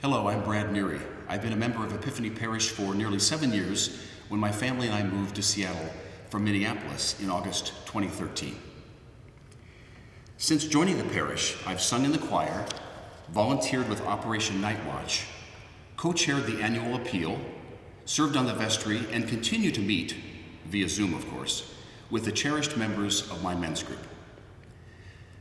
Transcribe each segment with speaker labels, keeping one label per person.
Speaker 1: Hello, I'm Brad Neary. I've been a member of Epiphany Parish for nearly 7 years when my family and I moved to Seattle from Minneapolis in August 2013. Since joining the parish, I've sung in the choir, volunteered with Operation Night Watch, co-chaired the annual appeal, served on the vestry, and continue to meet, via Zoom of course, with the cherished members of my men's group.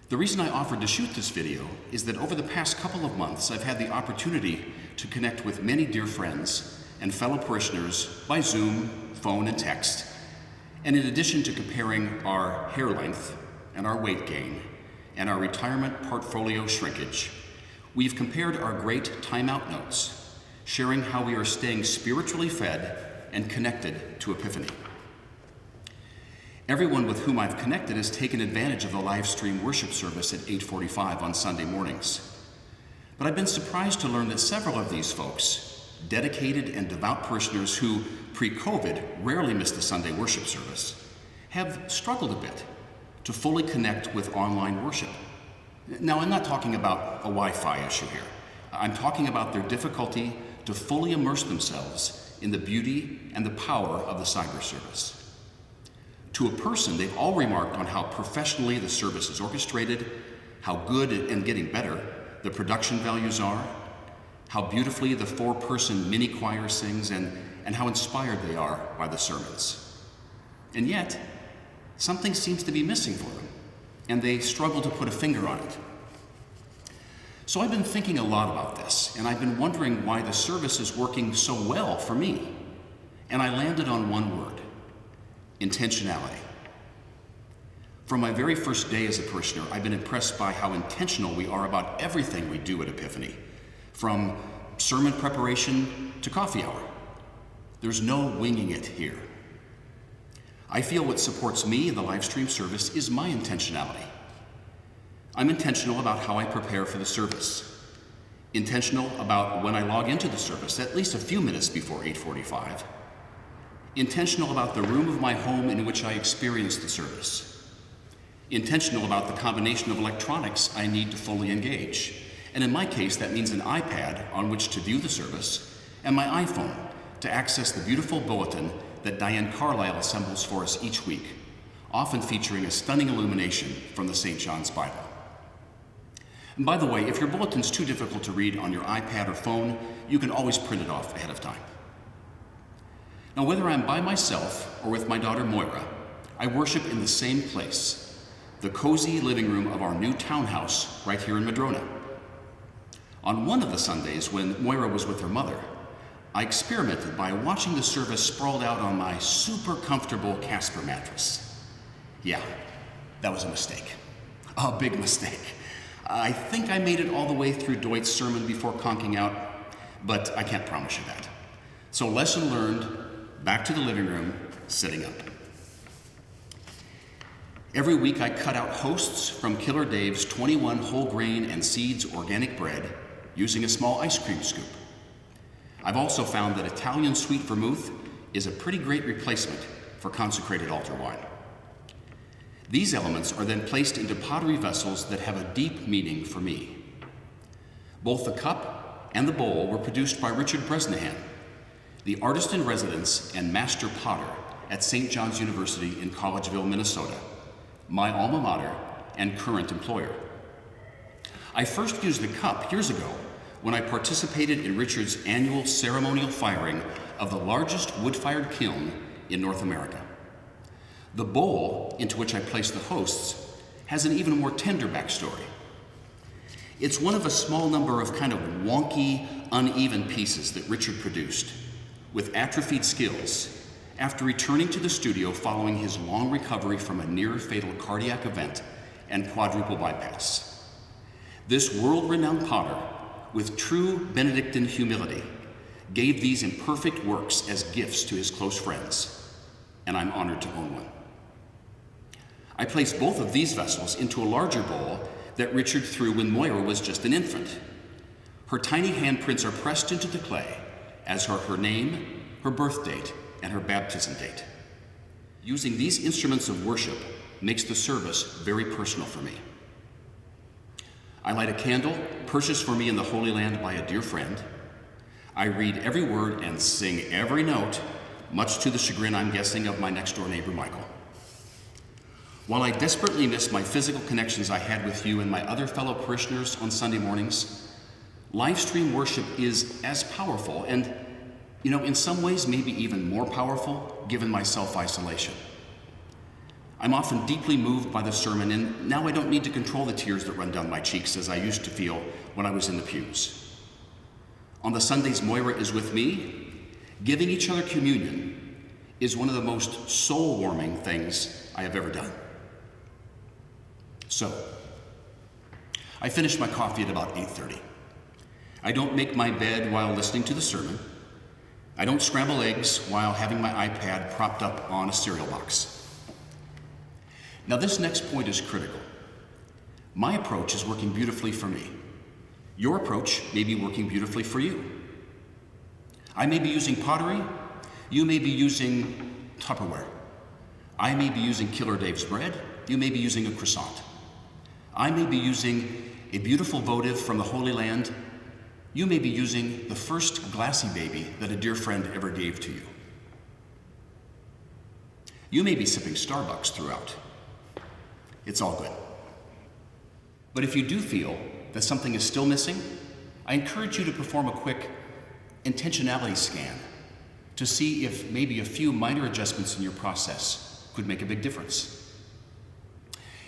Speaker 1: The reason I offered to shoot this video is that over the past couple of months, I've had the opportunity to connect with many dear friends and fellow parishioners by Zoom, phone, and text. And in addition to comparing our hair length and our weight gain and our retirement portfolio shrinkage, we've compared our Great Timeout notes, sharing how we are staying spiritually fed and connected to Epiphany. Everyone with whom I've connected has taken advantage of the live stream worship service at 8:45 on Sunday mornings. But I've been surprised to learn that several of these folks, dedicated and devout parishioners who pre-COVID rarely missed a Sunday worship service, have struggled a bit to fully connect with online worship. Now, I'm not talking about a Wi-Fi issue here. I'm talking about their difficulty to fully immerse themselves in the beauty and the power of the cyber service. To a person, they've all remarked on how professionally the service is orchestrated, how good and getting better the production values are, how beautifully the 4-person mini choir sings, and how inspired they are by the sermons. And yet, something seems to be missing for them, and they struggle to put a finger on it. So I've been thinking a lot about this, and I've been wondering why the service is working so well for me. And I landed on one word: intentionality. From my very first day as a parishioner, I've been impressed by how intentional we are about everything we do at Epiphany, from sermon preparation to coffee hour. There's no winging it here. I feel what supports me in the live stream service is my intentionality. I'm intentional about how I prepare for the service, intentional about when I log into the service, at least a few minutes before 8:45, intentional about the room of my home in which I experience the service, intentional about the combination of electronics I need to fully engage. And in my case, that means an iPad on which to view the service and my iPhone to access the beautiful bulletin that Diane Carlisle assembles for us each week, often featuring a stunning illumination from the St. John's Bible. And by the way, if your bulletin's too difficult to read on your iPad or phone, you can always print it off ahead of time. Now, whether I'm by myself or with my daughter Moira, I worship in the same place, the cozy living room of our new townhouse right here in Madrona. On one of the Sundays when Moira was with her mother, I experimented by watching the service sprawled out on my super comfortable Casper mattress. Yeah, that was a mistake. A big mistake. I think I made it all the way through Dwight's sermon before conking out, but I can't promise you that. So lesson learned, back to the living room, sitting up. Every week I cut out hosts from Killer Dave's 21 whole grain and seeds organic bread using a small ice cream scoop. I've also found that Italian sweet vermouth is a pretty great replacement for consecrated altar wine. These elements are then placed into pottery vessels that have a deep meaning for me. Both the cup and the bowl were produced by Richard Bresnahan, the artist in residence and master potter at St. John's University in Collegeville, Minnesota, my alma mater and current employer. I first used the cup years ago when I participated in Richard's annual ceremonial firing of the largest wood-fired kiln in North America. The bowl into which I placed the hosts has an even more tender backstory. It's one of a small number of kind of wonky, uneven pieces that Richard produced with atrophied skills after returning to the studio following his long recovery from a near-fatal cardiac event and quadruple bypass. This world-renowned potter, with true Benedictine humility, gave these imperfect works as gifts to his close friends, and I'm honored to own one. I placed both of these vessels into a larger bowl that Richard threw when Moira was just an infant. Her tiny handprints are pressed into the clay, as are her name, her birth date, and her baptism date. Using these instruments of worship makes the service very personal for me. I light a candle, purchased for me in the Holy Land by a dear friend. I read every word and sing every note, much to the chagrin, I'm guessing, of my next-door neighbor, Michael. While I desperately miss my physical connections I had with you and my other fellow parishioners on Sunday mornings, live stream worship is as powerful and, in some ways maybe even more powerful given my self-isolation. I'm often deeply moved by the sermon, and now I don't need to control the tears that run down my cheeks as I used to feel when I was in the pews. On the Sundays Moira is with me, giving each other communion is one of the most soul-warming things I have ever done. So, I finish my coffee at about 8:30. I don't make my bed while listening to the sermon. I don't scramble eggs while having my iPad propped up on a cereal box. Now, this next point is critical. My approach is working beautifully for me. Your approach may be working beautifully for you. I may be using pottery. You may be using Tupperware. I may be using Killer Dave's bread. You may be using a croissant. I may be using a beautiful votive from the Holy Land. You may be using the first glassy baby that a dear friend ever gave to you. You may be sipping Starbucks throughout. It's all good. But if you do feel that something is still missing, I encourage you to perform a quick intentionality scan to see if maybe a few minor adjustments in your process could make a big difference.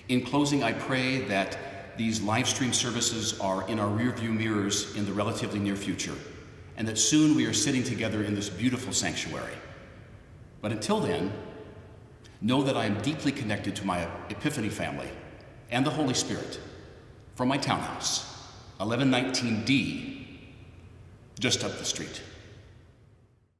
Speaker 1: In closing, I pray that these live stream services are in our rearview mirrors in the relatively near future, and that soon we are sitting together in this beautiful sanctuary. But until then, know that I am deeply connected to my Epiphany family and the Holy Spirit from my townhouse, 1119D, just up the street.